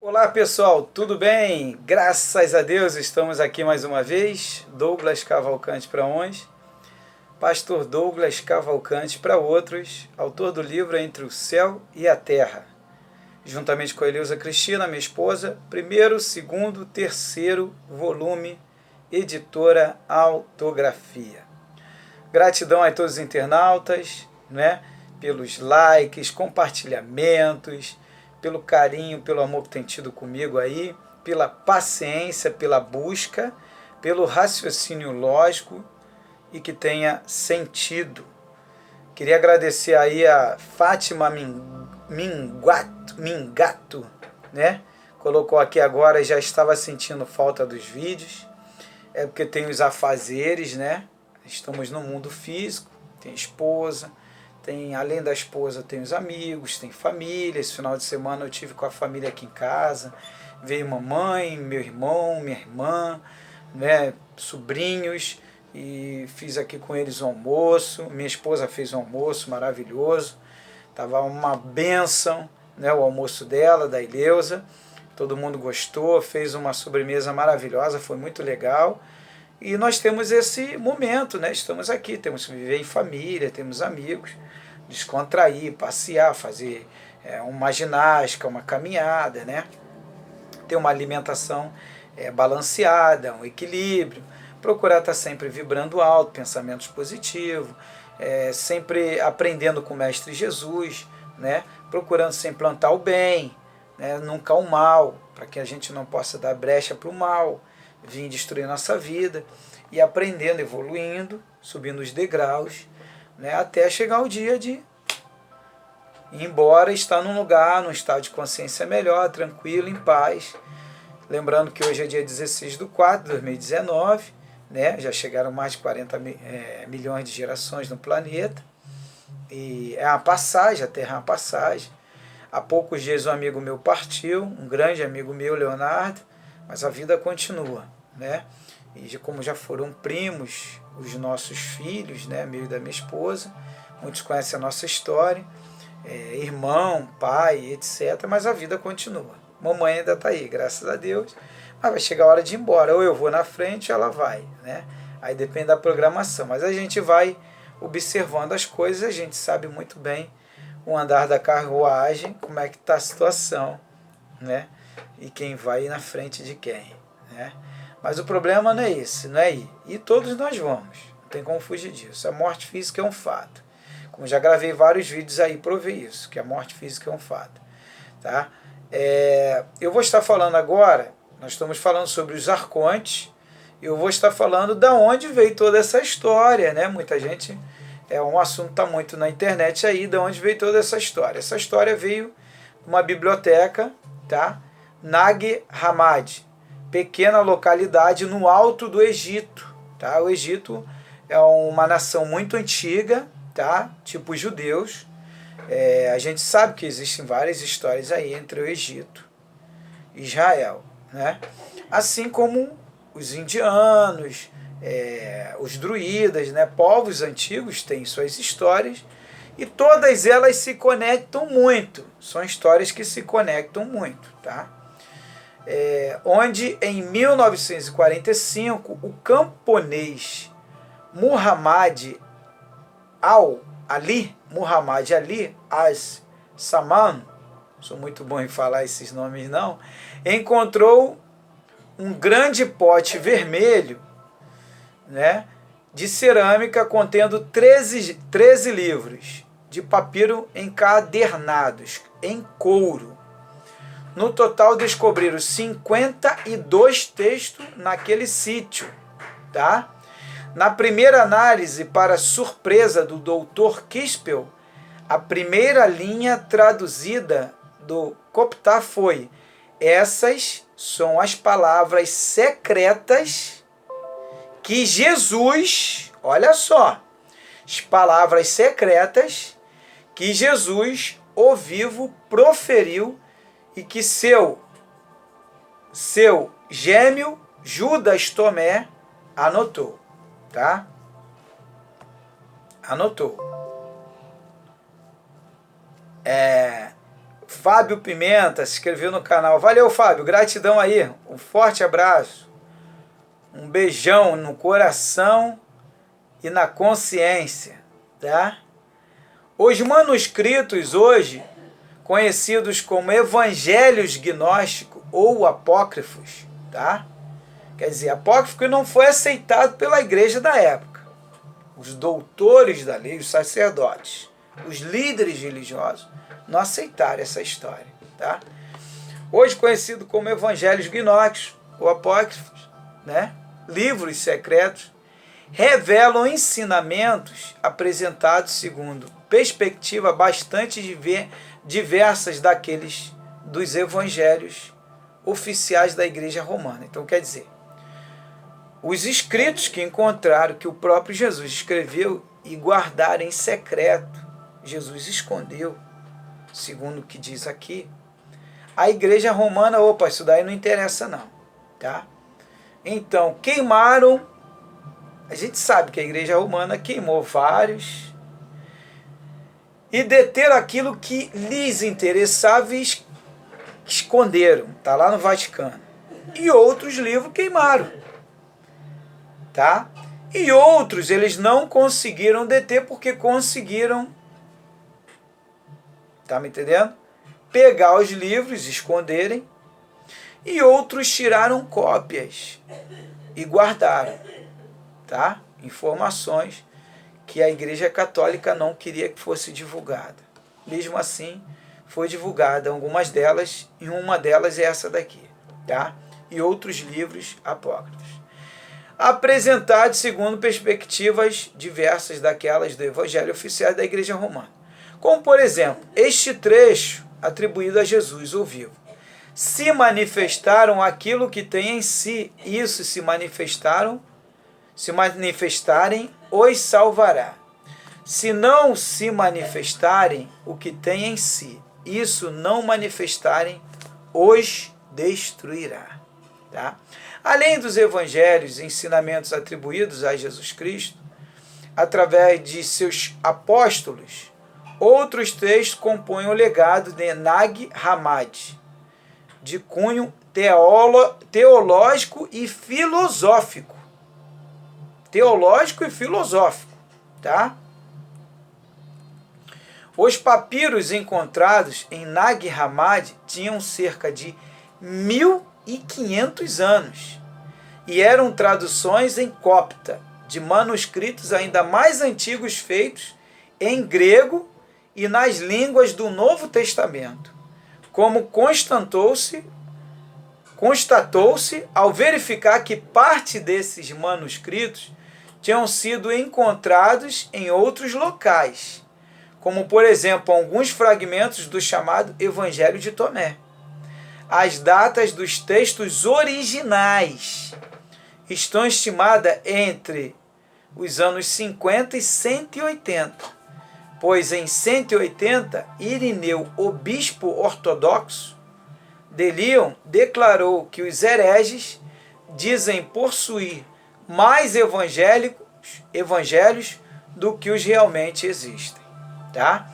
Olá pessoal, tudo bem? Graças a Deus estamos aqui mais uma vez. Douglas Cavalcante para uns, Pastor Douglas Cavalcante para outros, autor do livro Entre o Céu e a Terra, juntamente com a Eleusa Cristina, minha esposa, primeiro, segundo, terceiro volume, editora Autografia. Gratidão a todos os internautas, né, pelos likes, compartilhamentos, pelo carinho, pelo amor que tem tido comigo aí, pela paciência, pela busca, pelo raciocínio lógico e que tenha sentido. Queria agradecer aí a Fátima Mingato, né? Colocou aqui agora, já estava sentindo falta dos vídeos. É porque tem os afazeres, né? Estamos no mundo físico, tem esposa, tem, além da esposa, tem os amigos, tem família. Esse final de semana eu tive com a família aqui em casa. Veio mamãe, meu irmão, minha irmã, né, sobrinhos, e fiz aqui com eles o almoço. Minha esposa fez um almoço maravilhoso. Tava uma bênção, né, o almoço dela, da Ileusa. Todo mundo gostou, fez uma sobremesa maravilhosa, foi muito legal. E nós temos esse momento, né? Estamos aqui, temos que viver em família, temos amigos, descontrair, passear, fazer uma ginástica, uma caminhada, né? Ter uma alimentação balanceada, um equilíbrio, procurar estar sempre vibrando alto, pensamentos positivos, sempre aprendendo com o Mestre Jesus, né? Procurando sempre plantar o bem, né? Nunca o mal, para que a gente não possa dar brecha para o mal, vir destruir nossa vida, e aprendendo, evoluindo, subindo os degraus, né, até chegar o dia de ir embora, estar num lugar, num estado de consciência melhor, tranquilo, em paz. Lembrando que hoje é dia 16/4/2019, né, já chegaram mais de 40 milhões de gerações no planeta, e é uma passagem, a Terra é uma passagem. Há poucos dias um amigo meu partiu, um grande amigo meu, Leonardo, mas a vida continua, né? E como já foram primos os nossos filhos, né, meu e da minha esposa, muitos conhecem a nossa história, irmão, pai, etc., mas a vida continua. Mamãe ainda está aí, graças a Deus, mas vai chegar a hora de ir embora, ou eu vou na frente ou ela vai, né? Aí depende da programação, mas a gente vai observando as coisas, a gente sabe muito bem o andar da carruagem, como é que está a situação, né? E quem vai ir na frente de quem, né? Mas o problema não é esse, não é ir. E todos nós vamos, não tem como fugir disso. A morte física é um fato. Como já gravei vários vídeos aí, provei isso, que a morte física é um fato. Tá? Eu vou estar falando agora, nós estamos falando sobre os arcontes, eu vou estar falando da onde veio toda essa história, né? Muita gente, um assunto está muito na internet aí, da onde veio toda essa história. Essa história veio de uma biblioteca, tá? Nag Hammadi, pequena localidade no alto do Egito. Tá? O Egito é uma nação muito antiga, tá? Tipo os judeus. A gente sabe que existem várias histórias aí entre o Egito e Israel, né? Assim como os indianos, os druidas, né? Povos antigos têm suas histórias e todas elas se conectam muito. São histórias que se conectam muito, tá? Onde em 1945 o camponês Muhammad Ali As-Saman, sou muito bom em falar esses nomes não, encontrou um grande pote vermelho, né, de cerâmica contendo 13 livros de papiro encadernados em couro. No total, descobriram 52 textos naquele sítio. Tá? Na primeira análise, para surpresa do Dr. Kispel, a primeira linha traduzida do Coptá foi: essas são as palavras secretas que Jesus, olha só, as palavras secretas que Jesus, o vivo, proferiu e que seu gêmeo Judas Tomé anotou, tá? Anotou. Fábio Pimenta se inscreveu no canal. Valeu, Fábio. Gratidão aí. Um forte abraço. Um beijão no coração e na consciência, tá? Os manuscritos hoje, conhecidos como evangelhos gnósticos ou apócrifos, tá? Quer dizer, apócrifo que não foi aceitado pela igreja da época. Os doutores da lei, os sacerdotes, os líderes religiosos, não aceitaram essa história, tá? Hoje conhecido como evangelhos gnósticos ou apócrifos, né? Livros secretos, revelam ensinamentos apresentados segundo perspectiva bastante diversas daqueles dos evangelhos oficiais da Igreja Romana. Então, quer dizer, os escritos que encontraram que o próprio Jesus escreveu e guardaram em secreto, Jesus escondeu, segundo o que diz aqui, a Igreja Romana, opa, isso daí não interessa não, tá? Então, queimaram, a gente sabe que a Igreja Romana queimou vários e deteram aquilo que lhes interessava e esconderam, está lá no Vaticano. E outros livros queimaram, tá? E outros eles não conseguiram deter porque conseguiram, tá me entendendo? Pegar os livros, esconderem, e outros tiraram cópias e guardaram, tá? Informações que a Igreja Católica não queria que fosse divulgada. Mesmo assim, foi divulgada algumas delas, e uma delas é essa daqui, tá? E outros livros apócrifos, apresentados segundo perspectivas diversas daquelas do Evangelho oficial da Igreja Romana. Como, por exemplo, este trecho atribuído a Jesus, o vivo. Se manifestaram aquilo que tem em si, isso se manifestarem, os salvará. Se não se manifestarem o que tem em si, isso não manifestarem, os destruirá. Tá? Além dos evangelhos e ensinamentos atribuídos a Jesus Cristo, através de seus apóstolos, outros textos compõem o legado de Nag Hammadi, de cunho teológico e filosófico. Teológico e filosófico, tá? Os papiros encontrados em Nag Hammadi tinham cerca de 1.500 anos e eram traduções em copta de manuscritos ainda mais antigos feitos em grego e nas línguas do Novo Testamento, como constatou-se ao verificar que parte desses manuscritos tinham sido encontrados em outros locais, como, por exemplo, alguns fragmentos do chamado Evangelho de Tomé. As datas dos textos originais estão estimadas entre os anos 50 e 180, pois em 180, Irineu, o bispo ortodoxo de Lyon, declarou que os hereges dizem possuir mais evangelhos do que os realmente existem. Tá?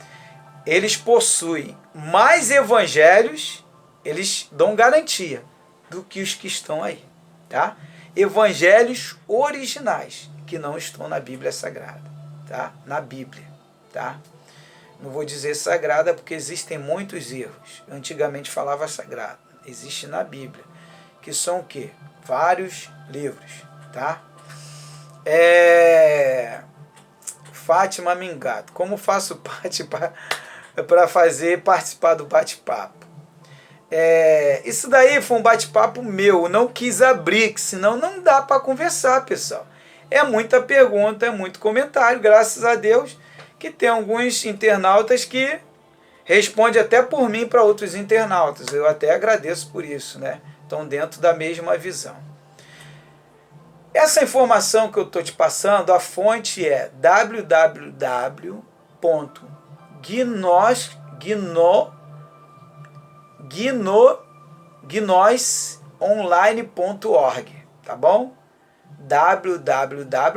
Eles possuem mais evangelhos, eles dão garantia, do que os que estão aí. Tá? Evangelhos originais, que não estão na Bíblia Sagrada. Tá? Na Bíblia. Tá? Não vou dizer sagrada porque existem muitos erros. Antigamente falava sagrado. Existe na Bíblia. Que são o quê? Vários livros. Tá? Fátima Mingato. Como faço parte para participar do bate-papo? Isso daí foi um bate-papo meu. Não quis abrir, que senão não dá para conversar, pessoal. É muita pergunta, é muito comentário. Graças a Deus que tem alguns internautas que respondem até por mim para outros internautas. Eu até agradeço por isso, né? Estão dentro da mesma visão. Essa informação que eu estou te passando, a fonte é www.gnosonline.org, tá bom?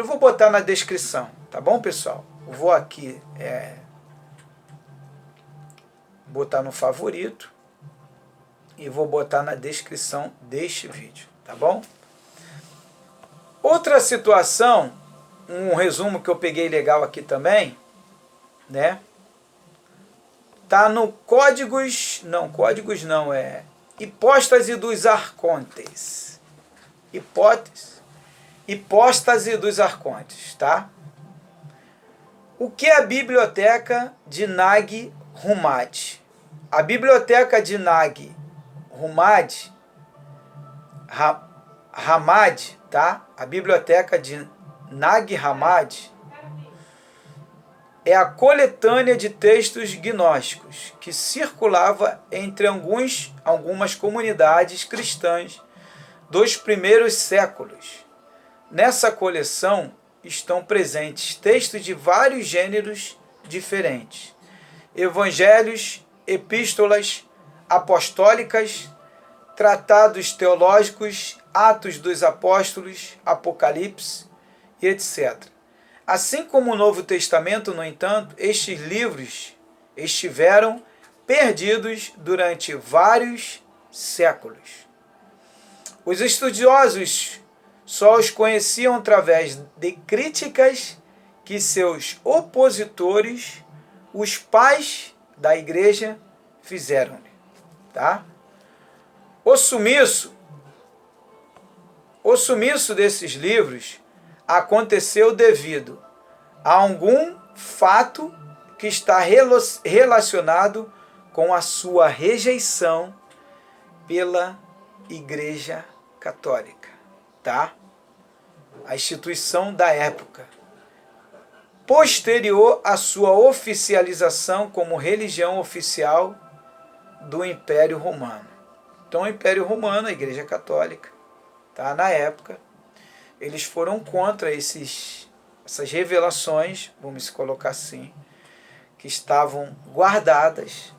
Vou botar na descrição, tá bom, pessoal? Eu vou aqui, botar no favorito e vou botar na descrição deste vídeo, tá bom? Outra situação, um resumo que eu peguei legal aqui também, né? Tá no códigos não, é hipóstase dos arcontes. Hipóstase dos arcontes, tá? O que é a biblioteca de Nag Hammadi? A biblioteca de Nag Hammadi, tá? A biblioteca de Nag Hammadi é a coletânea de textos gnósticos que circulava entre algumas comunidades cristãs dos primeiros séculos. Nessa coleção estão presentes textos de vários gêneros diferentes: evangelhos, epístolas apostólicas, tratados teológicos, Atos dos Apóstolos, Apocalipse e etc. Assim como o Novo Testamento, no entanto, estes livros estiveram perdidos durante vários séculos. Os estudiosos só os conheciam através de críticas que seus opositores, os pais da igreja, fizeram-lhe. Tá? O sumiço desses livros aconteceu devido a algum fato que está relacionado com a sua rejeição pela Igreja Católica, tá? A instituição da época, posterior à sua oficialização como religião oficial do Império Romano. Então, o Império Romano, a Igreja Católica, tá? Na época, eles foram contra essas revelações, vamos colocar assim, que estavam guardadas,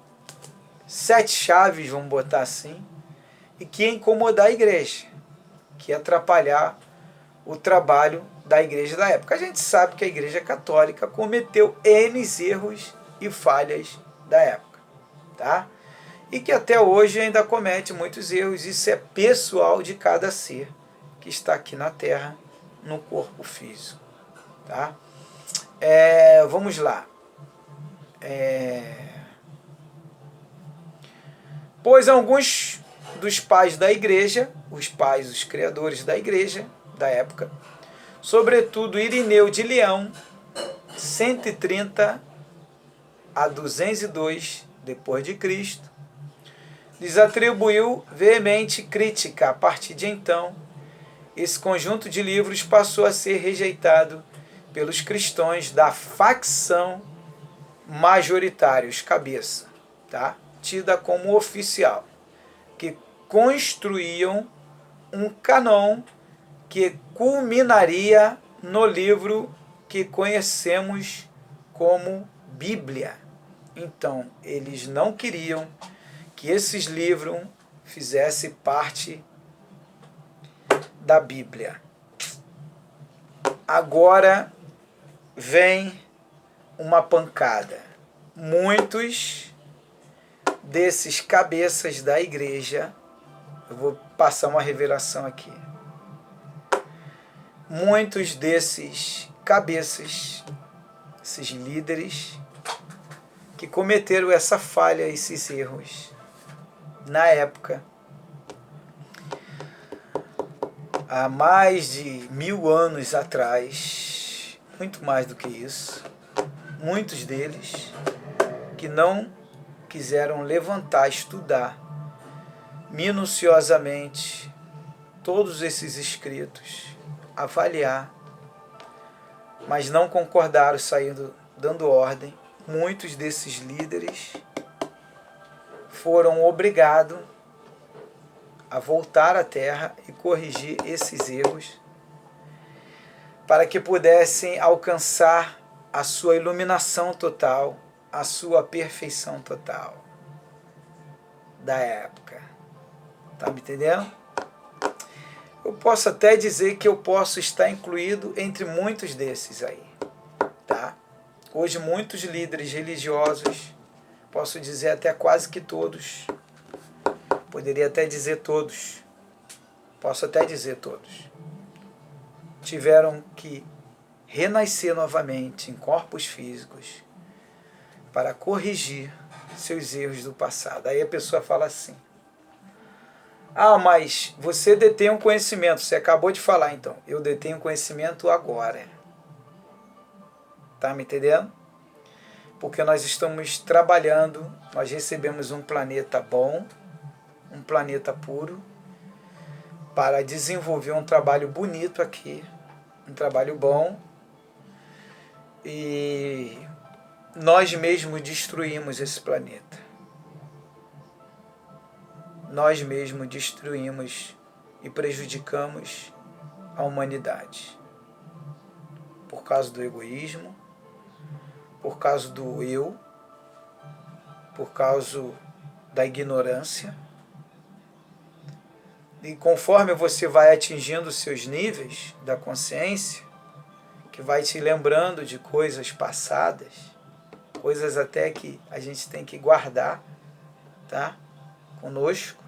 7 chaves, vamos botar assim, e que ia incomodar a igreja, que ia atrapalhar o trabalho da igreja da época. A gente sabe que a Igreja Católica cometeu N erros e falhas da época, tá? E que até hoje ainda comete muitos erros. Isso é pessoal de cada ser que está aqui na Terra, no corpo físico, tá? Vamos lá. Pois alguns dos pais da igreja, os criadores da igreja da época, sobretudo Irineu de Leão, 130 a 202 depois de Cristo, lhes atribuiu veemente crítica. A partir de então, esse conjunto de livros passou a ser rejeitado pelos cristãos da facção majoritária, os cabeça, tá? Tida como oficial, que construíam um cânon que culminaria no livro que conhecemos como Bíblia. Então, eles não queriam que esses livros fizessem parte da Bíblia. Agora vem uma pancada. Muitos desses cabeças da igreja, eu vou passar uma revelação aqui. Muitos desses cabeças, esses líderes, que cometeram essa falha, esses erros, na época, há mais de 1000 anos atrás, muito mais do que isso, muitos deles que não quiseram levantar, estudar minuciosamente todos esses escritos, avaliar, mas não concordaram, saindo dando ordem. Muitos desses líderes foram obrigados a voltar à Terra e corrigir esses erros para que pudessem alcançar a sua iluminação total, a sua perfeição total da época. Tá me entendendo? Eu posso até dizer que eu posso estar incluído entre muitos desses aí, tá? Hoje muitos líderes religiosos, posso dizer até quase que todos, poderia até dizer todos, posso até dizer todos, tiveram que renascer novamente em corpos físicos para corrigir seus erros do passado. Aí a pessoa fala assim: ah, mas você detém um conhecimento. Você acabou de falar, então. Eu detenho conhecimento agora. Tá me entendendo? Porque nós estamos trabalhando, nós recebemos um planeta bom, um planeta puro, para desenvolver um trabalho bonito aqui, um trabalho bom, e nós mesmos destruímos esse planeta. Nós mesmos destruímos e prejudicamos a humanidade. Por causa do egoísmo, por causa do eu, por causa da ignorância. E conforme você vai atingindo os seus níveis da consciência, que vai te lembrando de coisas passadas, coisas até que a gente tem que guardar, tá? Conosco,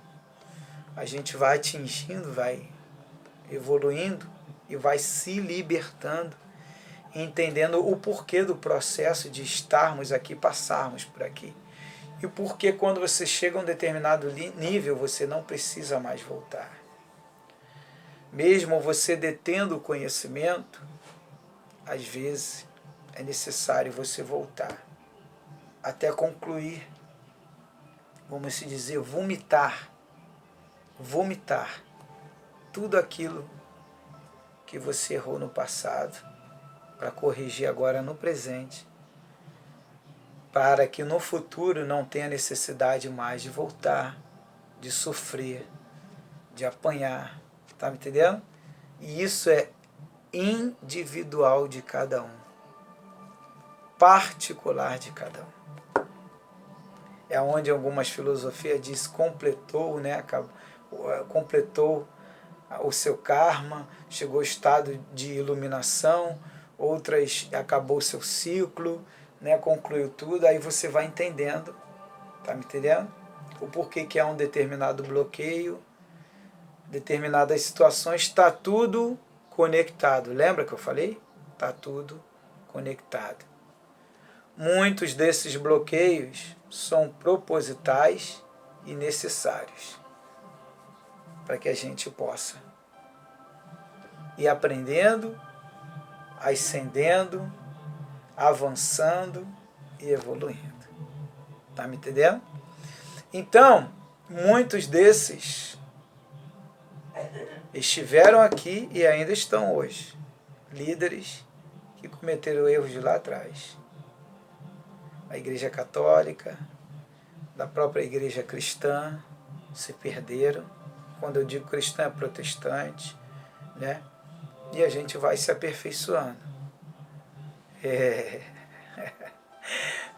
a gente vai atingindo, vai evoluindo e vai se libertando, entendendo o porquê do processo de estarmos aqui, passarmos por aqui. E o porquê quando você chega a um determinado nível, você não precisa mais voltar. Mesmo você detendo o conhecimento, às vezes é necessário você voltar, até concluir, vamos se dizer, vomitar tudo aquilo que você errou no passado, para corrigir agora no presente, para que no futuro não tenha necessidade mais de voltar, de sofrer, de apanhar, tá me entendendo? E isso é individual de cada um, particular de cada um. É onde algumas filosofias diz completou, né? Completou o seu karma, chegou ao estado de iluminação, outras acabou o seu ciclo, né? Concluiu tudo, aí você vai entendendo, tá me entendendo? O porquê que há um determinado bloqueio, determinadas situações, está tudo conectado. Lembra que eu falei? Está tudo conectado. Muitos desses bloqueios são propositais e necessários para que a gente possa ir aprendendo, ascendendo, avançando e evoluindo. Tá me entendendo? Então, muitos desses estiveram aqui e ainda estão hoje. Líderes que cometeram erros de lá atrás. A Igreja Católica, da própria Igreja Cristã, se perderam. Quando eu digo cristã, é protestante, né? E a gente vai se aperfeiçoando.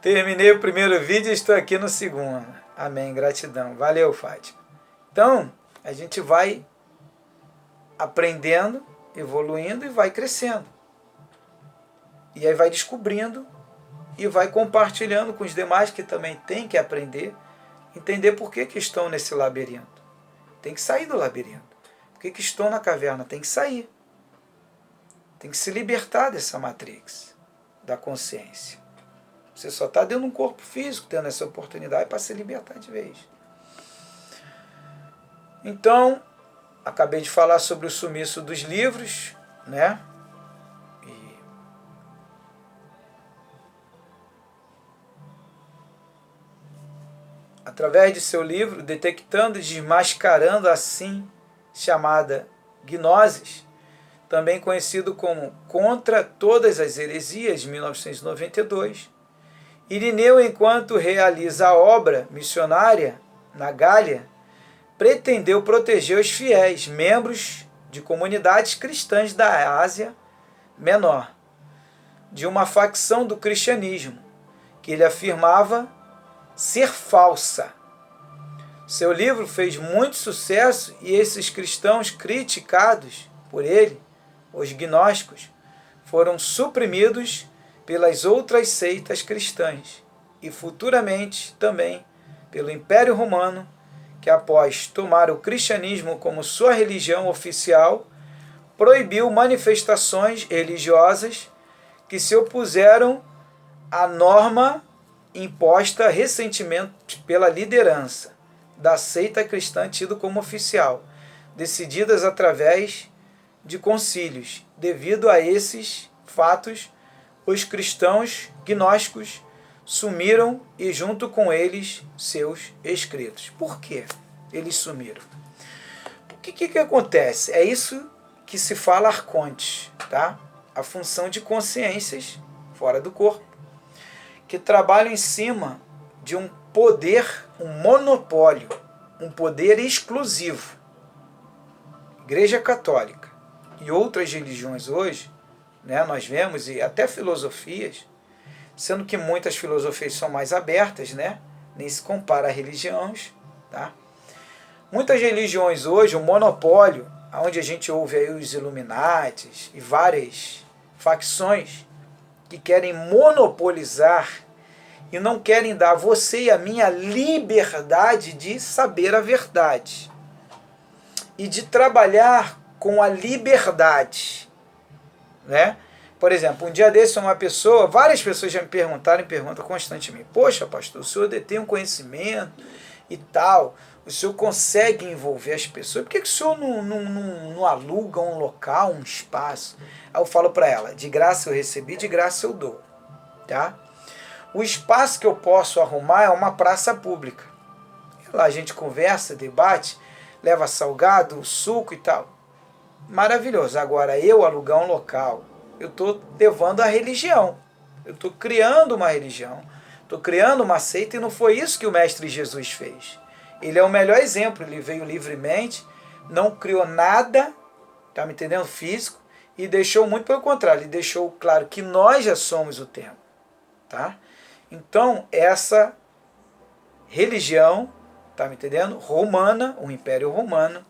Terminei o primeiro vídeo e estou aqui no segundo. Amém, gratidão. Valeu, Fátima. Então, a gente vai aprendendo, evoluindo e vai crescendo. E aí vai descobrindo e vai compartilhando com os demais que também têm que aprender, entender por que estão nesse labirinto. Tem que sair do labirinto. Por que estão na caverna? Tem que sair. Tem que se libertar dessa matrix da consciência. Você só está dentro de um corpo físico, tendo essa oportunidade para se libertar de vez. Então, acabei de falar sobre o sumiço dos livros, né? E através de seu livro, Detectando e Desmascarando a assim chamada Gnosis, também conhecido como Contra Todas as Heresias, de 1992, Irineu, enquanto realiza a obra missionária na Gália, pretendeu proteger os fiéis, membros de comunidades cristãs da Ásia Menor, de uma facção do cristianismo, que ele afirmava ser falsa. Seu livro fez muito sucesso e esses cristãos criticados por ele, os gnósticos, foram suprimidos pelas outras seitas cristãs e futuramente também pelo Império Romano, que após tomar o cristianismo como sua religião oficial, proibiu manifestações religiosas que se opuseram à norma imposta recentemente pela liderança da seita cristã tido como oficial, decididas através de concílios. Devido a esses fatos, os cristãos gnósticos sumiram e junto com eles seus escritos. Por quê eles sumiram? O que acontece? É isso que se fala arcontes, tá? A função de consciências fora do corpo, que trabalham em cima de um poder, um monopólio, um poder exclusivo. Igreja Católica e outras religiões hoje, né, nós vemos, e até filosofias, sendo que muitas filosofias são mais abertas, né, nem se compara a religiões, tá? Muitas religiões hoje, o monopólio, onde a gente ouve aí os Illuminatis e várias facções que querem monopolizar e não querem dar a você e a mim a liberdade de saber a verdade e de trabalhar com a liberdade, né? Por exemplo, um dia desse várias pessoas já me perguntaram e perguntam constantemente: poxa, pastor, o senhor detém um conhecimento e tal, o senhor consegue envolver as pessoas, por que o senhor não aluga um local, um espaço? Aí eu falo para ela: de graça eu recebi, de graça eu dou, tá? O espaço que eu posso arrumar é uma praça pública. Lá a gente conversa, debate, leva salgado, suco e tal. Maravilhoso. Agora, eu alugar um local, eu estou levando a religião. Eu estou criando uma religião, estou criando uma seita, e não foi isso que o Mestre Jesus fez. Ele é o melhor exemplo. Ele veio livremente, não criou nada, tá me entendendo, físico, e deixou muito pelo contrário. Ele deixou claro que nós já somos o templo, tá? Então, essa religião, tá me entendendo, romana, o Império Romano,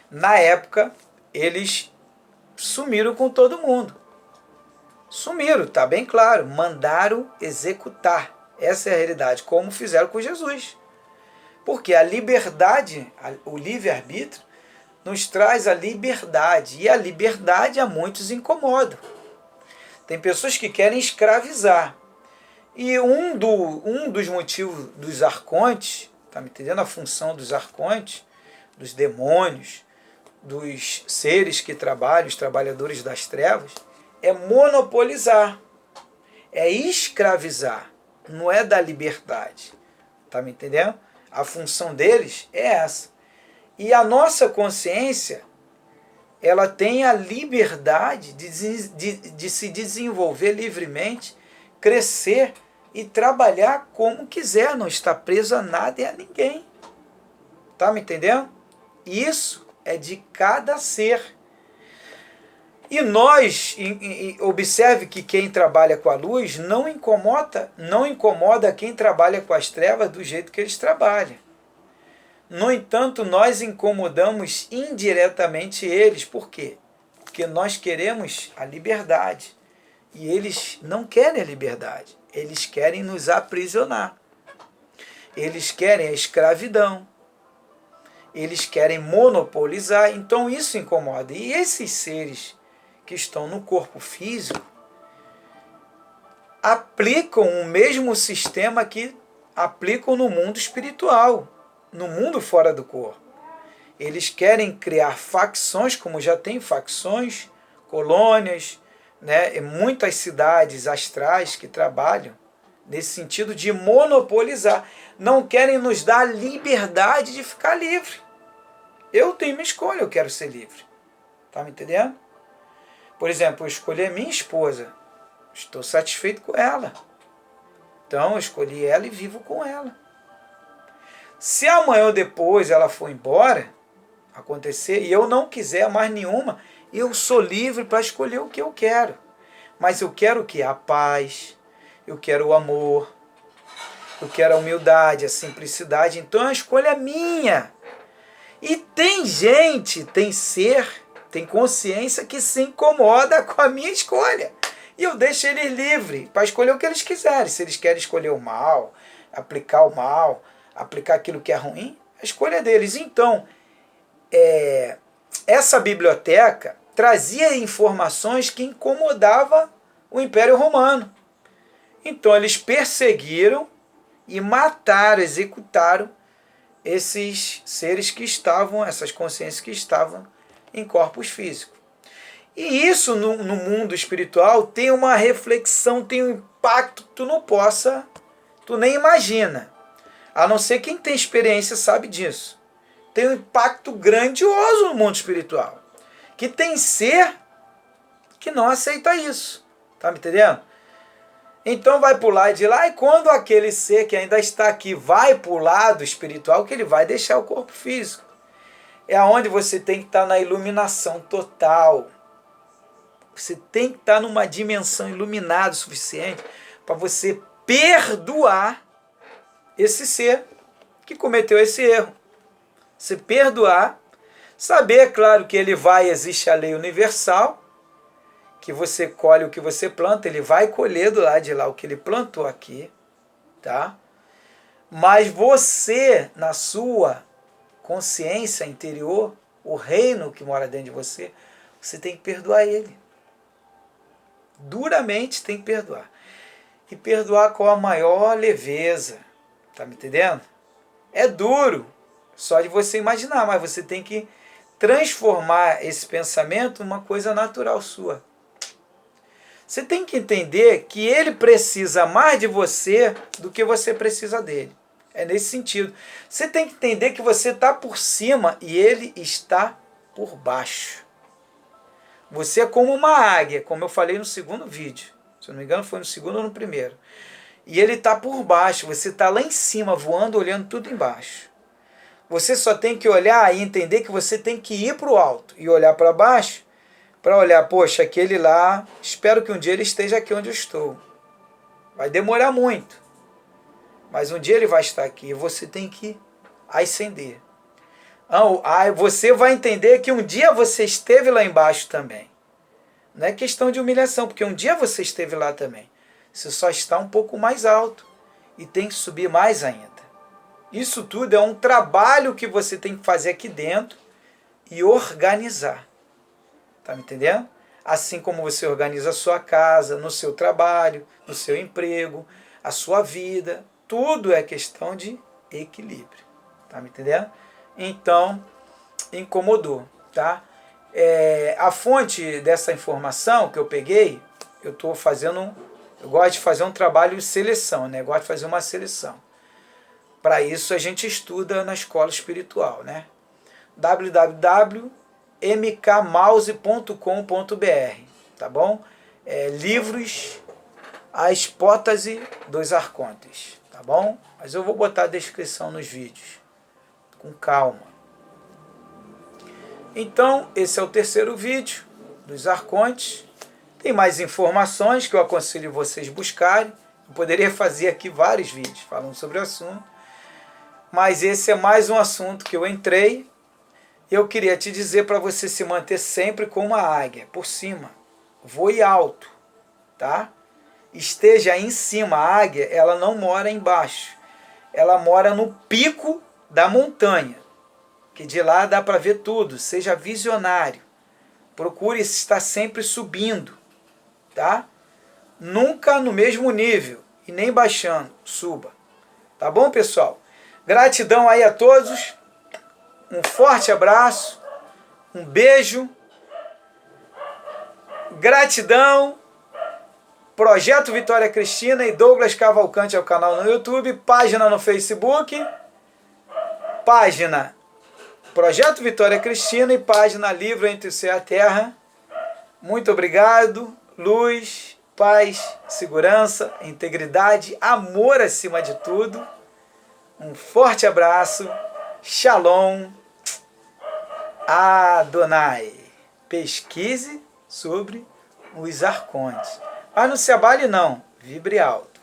na época, eles sumiram com todo mundo. Sumiram, tá bem claro. Mandaram executar. Essa é a realidade, como fizeram com Jesus. Porque a liberdade, o livre-arbítrio, nos traz a liberdade. E a liberdade a muitos incomoda. Tem pessoas que querem escravizar. E um dos motivos dos arcontes, tá me entendendo? A função dos arcontes, dos demônios, dos seres que trabalham, os trabalhadores das trevas, é monopolizar, é escravizar, não é dar liberdade. Tá me entendendo? A função deles é essa. E a nossa consciência, ela tem a liberdade de se desenvolver livremente, crescer e trabalhar como quiser, não está preso a nada e a ninguém. Tá me entendendo? Isso é de cada ser. E nós, observe que quem trabalha com a luz não incomoda quem trabalha com as trevas do jeito que eles trabalham. No entanto, nós incomodamos indiretamente eles. Por quê? Porque nós queremos a liberdade. E eles não querem a liberdade. Eles querem nos aprisionar. Eles querem a escravidão. Eles querem monopolizar. Então isso incomoda. E esses seres que estão no corpo físico aplicam o mesmo sistema que aplicam no mundo espiritual, no mundo fora do corpo. Eles querem criar facções, como já tem facções, colônias, né, muitas cidades astrais que trabalham nesse sentido de monopolizar. Não querem nos dar a liberdade de ficar livre. Eu tenho minha escolha, eu quero ser livre. Tá me entendendo? Por exemplo, eu escolhi a minha esposa. Estou satisfeito com ela. Então, eu escolhi ela e vivo com ela. Se amanhã ou depois ela for embora, acontecer, e eu não quiser mais nenhuma, eu sou livre para escolher o que eu quero. Mas eu quero o quê? A paz, eu quero o amor, eu quero a humildade, a simplicidade. Então a escolha é minha. E tem gente, tem ser, tem consciência que se incomoda com a minha escolha. E eu deixo eles livres para escolher o que eles quiserem. Se eles querem escolher o mal, aplicar o mal, aplicar aquilo que é ruim, a escolha é deles. Então, essa biblioteca trazia informações que incomodavam o Império Romano. Então, eles perseguiram e mataram, executaram esses seres que estavam, essas consciências que estavam em corpos físicos. E isso no mundo espiritual tem uma reflexão, tem um impacto que tu nem imagina. A não ser quem tem experiência sabe disso. Tem um impacto grandioso no mundo espiritual. Que tem ser que não aceita isso. Tá me entendendo? Então vai pular de lá, e quando aquele ser que ainda está aqui vai para o lado espiritual, que ele vai deixar o corpo físico. É onde você tem que estar na iluminação total. Você tem que estar numa dimensão iluminada o suficiente para você perdoar esse ser que cometeu esse erro. Você perdoar, saber, claro, que ele vai, existe a lei universal, que você colhe o que você planta, ele vai colher do lado de lá o que ele plantou aqui, tá? Mas você, na sua consciência interior, o reino que mora dentro de você, você tem que perdoar ele. Duramente tem que perdoar. E perdoar com a maior leveza. Tá me entendendo? É duro, só de você imaginar, mas você tem que transformar esse pensamento numa coisa natural sua. Você tem que entender que ele precisa mais de você do que você precisa dele. É nesse sentido. Você tem que entender que você está por cima e ele está por baixo. Você é como uma águia, como eu falei no segundo vídeo. Se eu não me engano, foi no segundo ou no primeiro. E ele está por baixo, você está lá em cima, voando, olhando tudo embaixo. Você só tem que olhar e entender que você tem que ir para o alto e olhar para baixo, para olhar, poxa, aquele lá, espero que um dia ele esteja aqui onde eu estou. Vai demorar muito, mas um dia ele vai estar aqui e você tem que ascender. Aí você vai entender que um dia você esteve lá embaixo também. Não é questão de humilhação, porque um dia você esteve lá também. Você só está um pouco mais alto e tem que subir mais ainda. Isso tudo é um trabalho que você tem que fazer aqui dentro e organizar. Tá me entendendo? Assim como você organiza a sua casa, no seu trabalho, no seu emprego, a sua vida. Tudo é questão de equilíbrio. Tá me entendendo? Então, incomodou, tá? A fonte dessa informação que eu peguei, eu gosto de fazer um trabalho de seleção, né? Eu gosto de fazer uma seleção. Para isso a gente estuda na escola espiritual, né? www.mkmouse.com.br, tá bom? Livros, a hipótese dos arcontes, tá bom? Mas eu vou botar a descrição nos vídeos, com calma. Então, esse é o terceiro vídeo dos arcontes. Tem mais informações que eu aconselho vocês buscarem. Eu poderia fazer aqui vários vídeos falando sobre o assunto, mas esse é mais um assunto que eu entrei. Eu queria te dizer para você se manter sempre com uma águia, por cima. Voe alto, tá? Esteja em cima. A águia, ela não mora embaixo. Ela mora no pico da montanha, que de lá dá para ver tudo. Seja visionário. Procure estar sempre subindo, tá? Nunca no mesmo nível e nem baixando. Suba. Tá bom, pessoal? Gratidão aí a todos. Um forte abraço. Um beijo. Gratidão. Projeto Vitória Cristina e Douglas Cavalcante é o canal no YouTube. Página no Facebook. Página Projeto Vitória Cristina e página Livro Entre o Céu e a Terra. Muito obrigado. Luz, paz, segurança, integridade, amor acima de tudo. Um forte abraço. Shalom. Adonai. Pesquise sobre os arcontes. Mas não se abale não. Vibre alto.